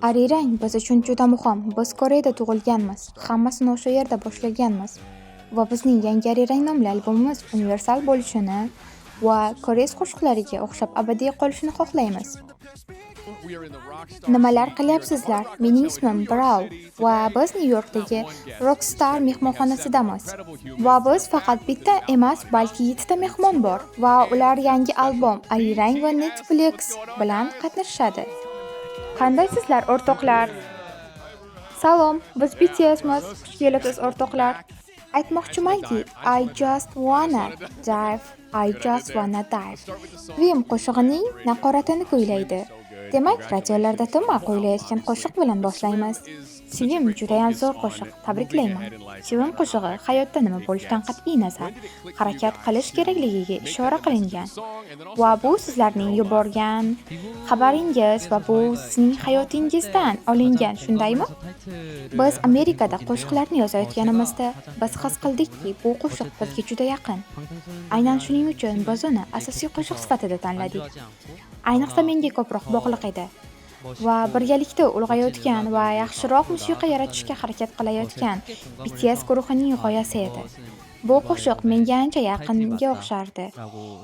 Arirang biz uchun juda muhim. Biz Koreyada tug'ilganmiz. Hammasini o'sha yerda boshlaganmiz. Va bizning yangi Arirang nomli albomimiz universal bo'lishini va koreys qo'shiqlariga o'xshab abadiy qolishini xohlaymiz. Nimalar qilyapsizlar? Mening ismim Brawl va biz Nyu-Yorkdagi Rockstar mehmonxonasidamiz. Va biz faqat bitta emas, balki 7 ta mehmon bor va ular yangi albom Arirang va Netflix bilan qatnashadi. Qandaysizlar o'rtoqlar? Salom, biz BTSmiz. Xush kelibsiz o'rtoqlar. Aytmoqchimanki, I just wanna dive. Vim qo'shig'ining naqoratini kuylaydi. Demak, radiolarda tinmay qo'yilayotgan qo'shiq bilan boshlaymiz. Sevim juda ham zo'r qo'shiq. Tabriklayman. Sevim qo'shig'i hayotda nima bo'lishidan qat'iy nazar harakat qilish kerakligiga ishora qilingan. Va bu sizlarning yuborgan xabaringiz va bu sizning hayotingizdan olingan, shundaymi? Biz Amerikada qo'shiqlarni yozayotganimizda biz his qildikki, bu qo'shiq bizga juda yaqin. Aynan shuning uchun biz uni asosiy qo'shiq sifatida tanladik. Ayniqsa menga ko'proq bog'liq edi. Va birgalikda ulg'ayotgan va yaxshiroq musiqa yaratishga harakat qilayotgan BTS guruhining g'oyasi edi. Bu qo'shiq menga ancha yaqinga o'xshardi.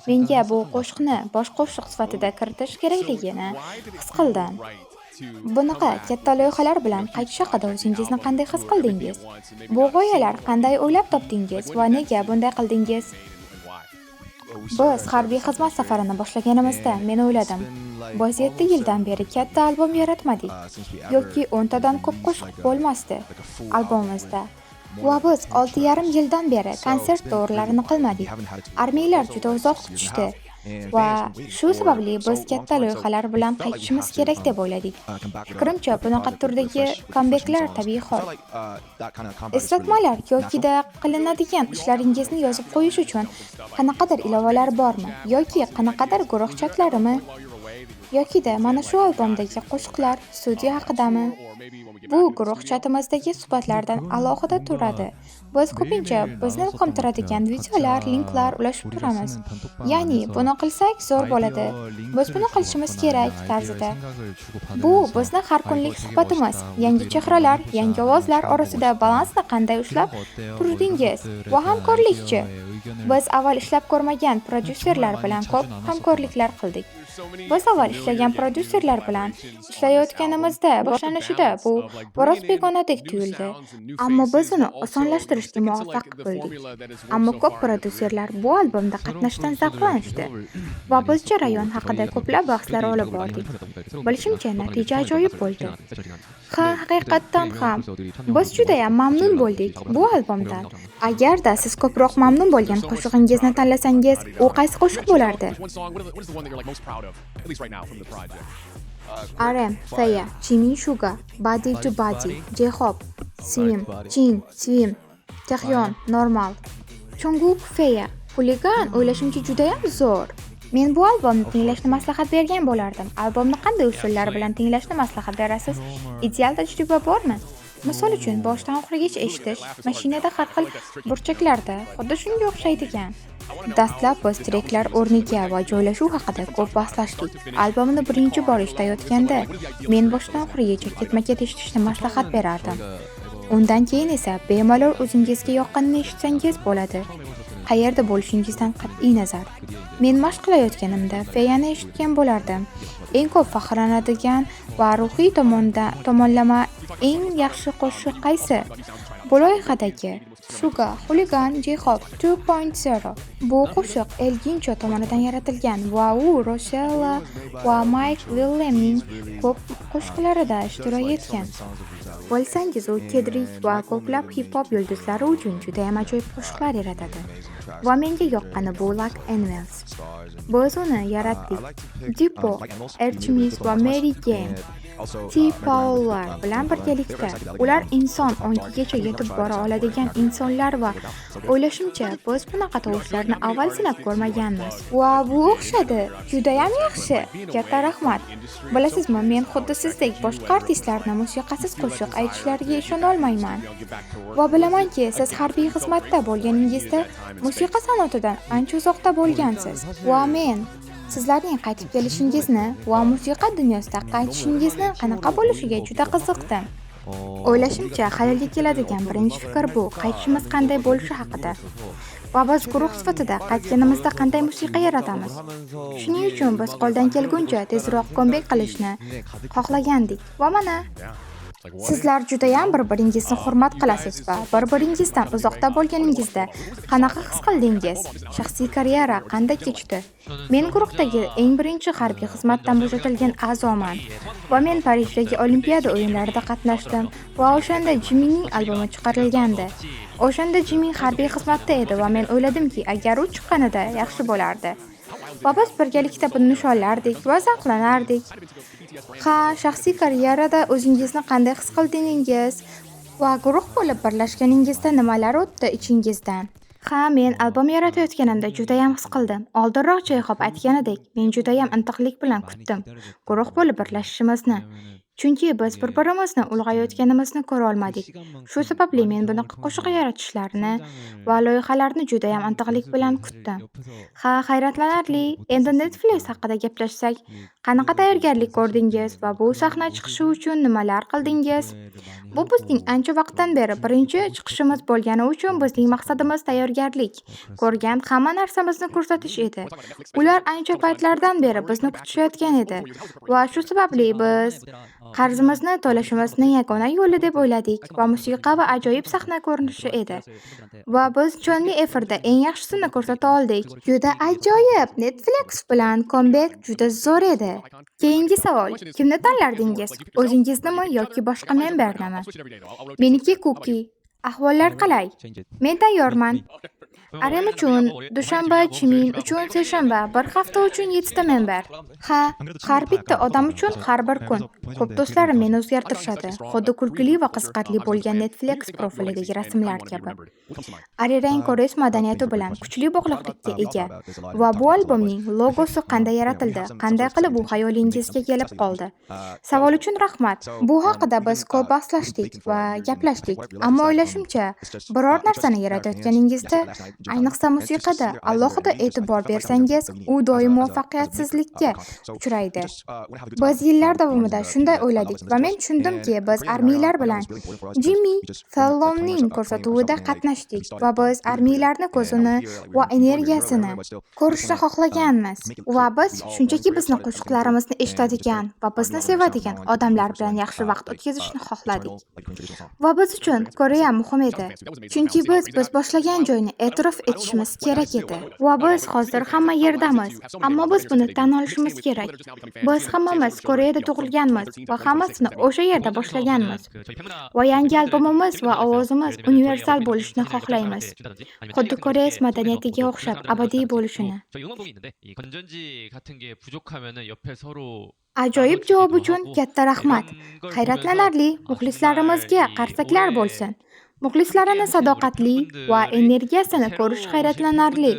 Menga bu qo'shiqni bosh qo'shiq sifatida kiritish kerakligini his qildim. Bunaqa katta loyihalar bilan qaytish haqida o'zingizni qanday his qildingiz? Bu g'oyalar qanday o'ylab topdingiz va nega bunday qildingiz? Biz harbiy xizmat safarini boshlaganimizda men o'yladim, biz 7 yildan beri katta albom yaratmadik yoki 10 tadan ko'p qo'shiq bo'lmasdi albomimizda. Va biz 6,5 yildan beri konsert turlarini qilmadik. Armiyalar juda uzoq kutishdi. Va shu sababli biz katta loyihalar bilan qaytishimiz kerak deb o'yladik. Fikrimcha, bunaqa turdagi kambeklar tabiiy hol. Eslatmalar yokida qilinadigan ishlaringizni yozib qo'yish uchun qanaqadir ilovalar bormi? Yoki qanaqadir guruh chatlarimi? Yokida mana shu albomdagi qo'shiqlar studiya haqidami? Bu guruh chatimizdagi suhbatlardan alohida turadi. Biz ko'pincha bizni ilhomlantiradigan videolar, linklar ulashib turamiz. Ya'ni, buni qilsak zo'r bo'ladi. Biz buni qilishimiz kerak tarzida. Bu bizni har kunlik suhbatimiz. Yangi chehralar, yangi ovozlar orasida balansni qanday ushlab turdingiz? Va hamkorlikchi. Biz avval ishlab ko'rmagan prodyuserlar bilan ko'p hamkorliklar qildik. Biz avval ishlagan prodyuserlar bilan ishlayotganimizda boshlanishida bu biroz begonadek tuyuldi. Ammo biz uni osonlashtirishga muvaffaq bo'ldik. Ammo ko'p prodyuserlar bu albomda qatnashdan zavqlanishdi va biz jarayon haqida ko'plab bahslar olib bordik. Bilishimcha, natija ajoyib bo'ldi. Haqiqatdan ham biz juda ham mamnun bo'ldik bu albomdan. Agarda siz ko'proq mamnun bo'lgan qo'shig'ingizni tanlasangiz, u qaysi qo'shiq bo'lardi? RM, Feya, Jimin Suga, Body to Body, J-Hope, Swim, Jin, Swim, Taehyun, Normal, Jungkook, Feya, Hooligan o'ylashimcha juda ham zo'r. Men bu albomni tinglashni maslahat bergan bo'lardim. Albomni qanday usullar bilan tinglashni maslahat berasiz? Ideal tajriba bormi? Misol uchun, boshdan oxirigacha eshitish, mashinada har xil burchaklarda xuddi shunga o'xshaydigan. Dastlab biz treklar o'rniga va joylashuv haqida ko'p bahslashdik. Albomni birinchi bor eshitayotganda men boshdan oxirigacha ketma-ket eshitishni maslahat berardim. Undan keyin esa bemalol o'zingizga yoqqanini eshitsangiz bo'ladi. Qayerda bo'lishingizdan qat'iy nazar. Men mashq qilayotganimda Feyani eshitgan bo'lardim. Eng ko'p faxrlanadigan va ruhiy tomonlama eng yaxshi qo'shiq qaysi? Bu loyihadagi Suga, Hooligan, J-Hope 2.0. Bu qo'shiq El Gincho tomonidan yaratilgan va u Rosella va Mike Willemning ko'p qo'shiqlarida ishtirok etgan. Bilsangiz, u Kendrick va ko'plab hip-hop yulduzlari uchun juda ham ajoyib qo'shiqlar yaratadi. Va menga yoqqani bu Like Animals. Biz uni yaratdik. Diplo, Artemis va Mary Game T-Paullar bilan birgalikda. Ular inson ongigacha yetib bora oladigan insonlar va o'ylashimcha biz bunaqa tovushlarni avval sinab ko'rmaganmiz. Va bu o'xshadi. Juda ham yaxshi. Katta rahmat. Bilasizmi, men xuddi sizdek boshqa artistlarni musiqasiz qo'shiq aytishlariga ishona olmayman. Va bilamanki, siz harbiy xizmatda bo'lganingizda musiqa sanotidan ancha uzoqda bo'lgansiz. Va men Sizlarning qaytib kelishingizni va musiqa dunyosida qaytishingizni qanaqa bo'lishiga juda qiziqdim. O'ylashimcha, xayolga keladigan birinchi fikr bu qaytishimiz qanday bo'lishi haqida. Va biz guruh sifatida qaytganimizda qanday musiqa yaratamiz. Shuning uchun biz qo'ldan kelguncha tezroq comeback qilishni xohlagandik. Va mana sizlar judayam bir-biringizni hurmat qilasiz va bir-biringizdan uzoqda bo'lganingizda qanaqa his qildingiz? Shaxsiy karyera qanday kechdi? Men guruhdagi eng birinchi harbiy xizmatdan bo'shatilgan a'zoman va men Parijdagi Olimpiada o'yinlarida qatnashdim va o'shanda Jimmy'ning albomi chiqarilgandi. O'shanda Jimmy harbiy xizmatda edi va men o'yladimki, agar u chiqqanida yaxshi bo'lardi. Va biz birgalikda buni nishonlardik va zavqlanardik. Ha, shaxsiy karyerada o'zingizni qanday his qildingiz va guruh bo'lib birlashganingizda nimalar o'tdi ichingizdan? Ha, men albom yaratayotganimda judayam his qildim. Oldinroq Jayxob aytganidek, men judayam intiqlik bilan kutdim guruh bo'lib birlashishimizni. Chunki biz bir-birimizni ulg'ayayotganimizni ko'ra olmadik. Shu sababli men bunaqa qo'shiq yaratishlarini va loyihalarni judayam intiqlik bilan kutdim. Ha, hayratlanarli. Endi Netflix haqida gaplashsak, qanaqa tayyorgarlik ko'rdingiz va bu sahna chiqishi uchun nimalar qildingiz? Bu bizning ancha vaqtdan beri birinchi chiqishimiz bo'lgani uchun bizning maqsadimiz tayyorgarlik. Ko'rgan hamma narsamizni ko'rsatish edi. Ular ancha paytlardan beri bizni kutishayotgan edi va shu sababli biz qarzimizni to'lashimizning yagona yo'li deb o'yladik va musiqa va ajoyib sahna ko'rinishi edi. Va biz jonli efirda eng yaxshisini ko'rsata oldik. Juda ajoyib. Netflix bilan comeback juda zo'r edi. Keyingi savol. Kimni tanlardingiz? O'zingiznimi yoki boshqa membernimi? Meniki Kuki. Ahvollar qalay? Men tayyorman. Arim uchun dushanba, Jimin uchun seshanba, bir hafta uchun 7 ta member. Ha, har bitta odam uchun har bir kun. Ko'p do'stlarim meni o'zgartirishadi. Xuddi kulgili va qiziqarli bo'lgan Netflix profilidagi rasmlar kabi. Arirang koreys madaniyati bilan kuchli bog'liqlikka ega. Va bu albomning logosi qanday yaratildi? Qanday qilib bu xayolingizga kelib qoldi? Savol uchun rahmat. Bu haqida biz ko'p bahslashdik va gaplashdik. Ammo o'ylashimcha, biror narsani yaratayotganingizda, ayniqsa musiqada alohida e'tibor bersangiz, u doim muvaffaqiyatsizlikka uchraydi. Biz yillar davomida shunday o'yladik va men tushundimki, biz armiylar bilan Jimmy Fallonning ko'rsatuvida qatnashdik va biz armiylarni ko'zini va energiyasini ko'rishni xohlaganmiz. Va biz shunchaki bizni qo'shiqlarimizni eshitadigan va bizni sevadigan odamlar bilan yaxshi vaqt o'tkazishni xohladik. Va biz uchun Koreya muhim edi. Chunki biz boshlagan joyni e'tirof etishimiz kerak edi. Va biz hozir hamma yerdamiz, ammo biz buni tan olishimiz kerak. Biz hammamiz Koreyada tug'ilganmiz va hammasini o'sha yerda boshlaganmiz. Va yangi albomimiz va ovozimiz universal bo'lishini xohlaymiz. Xuddi koreys madaniyatiga o'xshab abadiy bo'lishini. Ajoyib javob uchun katta rahmat. Hayratlanarli, muxlislarimizga qarsaklar bo'lsin. Muxlislarini sadoqatli va energiyasini ko'rish hayratlanarli.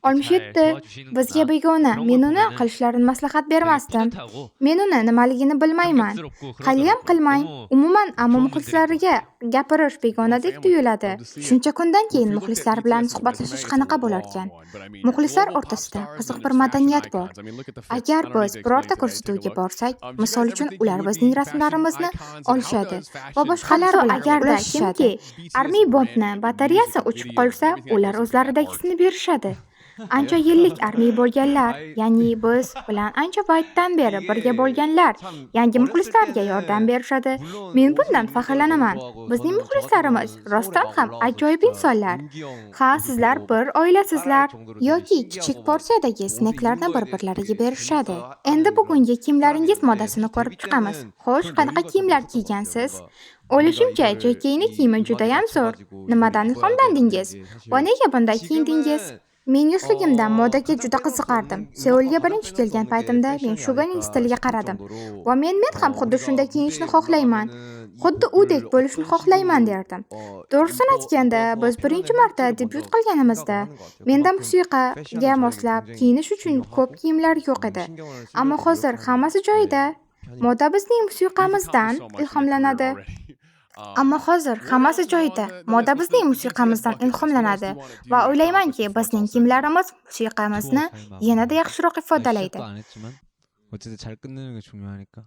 67 bizga begona. Men uni qilishlarini maslahat bermasdim. Men uni nimaligini bilmayman. Qaliyam qilmang. Umuman, ammo muxlislariga gapirish begonadek tuyuladi. Shuncha kundan keyin muxlislar bilan suhbatlashish qanaqa bo'lar ekan? Muxlislar o'rtasida qiziq bir madaniyat bor. Agar biz birorta ko'rsatuvga borsak, misol uchun ular bizning rasmlarimizni olishadi va boshqalar bilan agarda kimki armiy bombni batareyasi o'chib qolsa, ular o'zlaridagisini berishadi. Ancha yillik armiy bo'lganlar, ya'ni biz bilan ancha paytdan beri birga bo'lganlar, yangi muxlislarga yordam berishadi. Men bundan faxrlanaman. Bizning muxlislarimiz rostdan ham ajoyib insonlar. Ha, sizlar bir oilasizlar yoki kichik porsiyadagi snacklarni bir-birlariga berishadi. Endi bugungi kiyimlaringiz modasini ko'rib chiqamiz. Xo'sh, qanaqa kiyimlar kiygansiz? O'ylashimcha, JK'ning kiyimi juda ham zo'r. Nimadan ilhomlandingiz va nega bunday kiyindingiz? Men yoshligimda modaga juda qiziqardim. Seulga birinchi kelgan paytimda men Shuganing stiliga qaradim va men ham xuddi shunday kiyinishni xohlayman. Xuddi udek bo'lishni xohlayman derdim. To'g'risini aytganda, biz birinchi marta debyut qilganimizda menda musiqaga moslab kiyinish uchun ko'p kiyimlar yo'q edi. Ammo hozir hammasi joyida. Moda bizning musiqamizdan ilhomlanadi. Ammo hozir hammasi joyida. Moda bizning musiqamizdan ilhomlanadi va o'ylaymanki, bizning kiyimlarimiz musiqamizni yanada yaxshiroq ifodalaydi. 시작도 안 했지만 어쨌든 잘 끝내는 게 중요하니까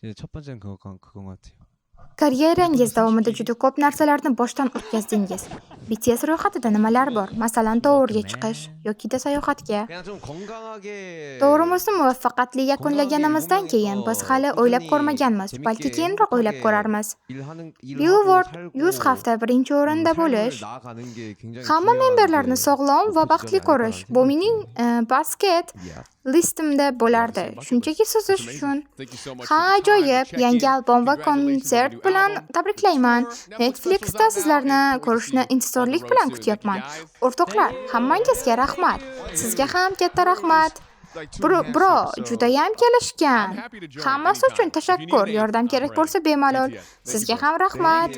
이제 첫 번째는 그건 것 같아요. Karyerangiz davomida juda ko'p narsalarni boshdan o'tkazdingiz. BTS ro'yxatida nimalar bor? Masalan, tourga chiqish yoki sayohatga. 그냥 좀 건강하게 To'g'rimizni muvaffaqiyatli yakunlaganimizdan keyin biz hali o'ylab ko'rmaganmiz, balki keyinroq o'ylab ko'rarmiz. Billboard 100 hafta birinchi o'rinda bo'lish, hamma memberlarni sog'lom va baxtli ko'rish bu mening basket listimda bo'lardi. Shunchaki suzish uchun. Ha, ajoyib, yangi albom va konsert bilan tabriklayman. Netflixda sizlarni ko'rishni intizorlik bilan kutyapman. O'rtoqlar, hammangizga rahmat. Sizga ham katta rahmat. Bro, judayam kelishgan. Hammasi uchun tashakkur. Yordam kerak bo'lsa bemalol. Sizga ham rahmat.